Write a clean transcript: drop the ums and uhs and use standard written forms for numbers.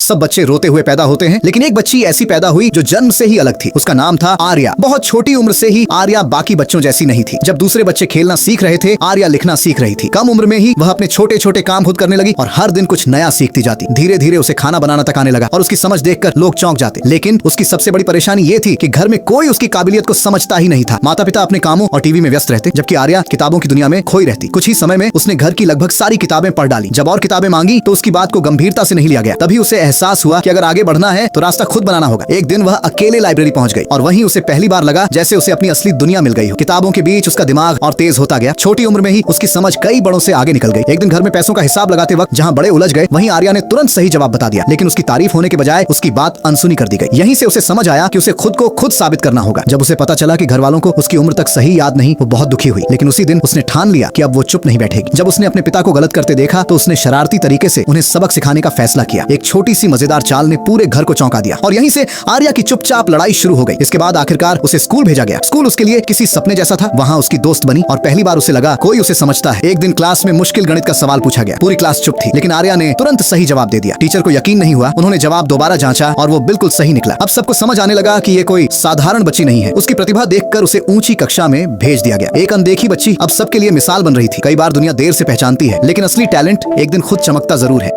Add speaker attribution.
Speaker 1: सब बच्चे रोते हुए पैदा होते हैं, लेकिन एक बच्ची ऐसी पैदा हुई जो जन्म से ही अलग थी। उसका नाम था आर्या। बहुत छोटी उम्र से ही आर्या बाकी बच्चों जैसी नहीं थी। जब दूसरे बच्चे खेलना सीख रहे थे, आर्या लिखना सीख रही थी। कम उम्र में ही वह अपने छोटे छोटे काम खुद करने लगी और हर दिन कुछ नया सीखती जाती। धीरे धीरे उसे खाना बनाना तक आने लगा और उसकी समझ देखकर लोग चौंक जाते। लेकिन उसकी सबसे बड़ी परेशानी ये थी कि घर में कोई उसकी काबिलियत को समझता ही नहीं था। माता पिता अपने कामों और टीवी में व्यस्त रहते, जबकि आर्या किताबों की दुनिया में खोई रहती। कुछ ही समय में उसने घर की लगभग सारी किताबें पढ़ डाली। जब और किताबें मांगी तो उसकी बात को गंभीरता से नहीं लिया गया। तभी उसे एहसास हुआ कि अगर आगे बढ़ना है तो रास्ता खुद बनाना होगा। एक दिन वह अकेले लाइब्रेरी पहुंच गई और वहीं उसे पहली बार लगा जैसे उसे अपनी असली दुनिया मिल गई हो। किताबों के बीच उसका दिमाग और तेज होता गया। छोटी उम्र में ही उसकी समझ कई बड़ों से आगे निकल गई। एक दिन घर में पैसों का हिसाब लगाते वक्त जहां बड़े उलझ गए, वहीं आर्या ने तुरंत सही जवाब बता दिया। लेकिन उसकी तारीफ होने के बजाय उसकी बात अनसुनी कर दी गई। यहीं से उसे समझ आया कि उसे खुद को खुद साबित करना होगा। जब उसे पता चला कि घर वालों को उसकी उम्र तक सही याद नहीं, वो बहुत दुखी हुई। लेकिन उसी दिन उसने ठान लिया कि अब वो चुप नहीं बैठेगी। जब उसने अपने पिता को गलत करते देखा तो उसने शरारती तरीके से उन्हें सबक सिखाने का फैसला किया। एक छोटी सी मजेदार चाल ने पूरे घर को चौंका दिया और यहीं से आर्या की चुपचाप लड़ाई शुरू हो गई। इसके बाद आखिरकार उसे स्कूल भेजा गया। स्कूल उसके लिए किसी सपने जैसा था। वहाँ उसकी दोस्त बनी और पहली बार उसे लगा कोई उसे समझता है। एक दिन क्लास में मुश्किल गणित का सवाल पूछा गया। पूरी क्लास चुप थी, लेकिन आर्या ने तुरंत सही जवाब दे दिया। टीचर को यकीन नहीं हुआ। उन्होंने जवाब दोबारा जांचा और वो बिल्कुल सही निकला। अब सबको समझ आने लगा कि ये कोई साधारण बच्ची नहीं है। उसकी प्रतिभा देखकर उसे ऊंची कक्षा में भेज दिया गया। एक अनदेखी बच्ची अब सबके लिए मिसाल बन रही थी। कई बार दुनिया देर से पहचानती है, लेकिन असली टैलेंट एक दिन खुद चमकता जरूर है।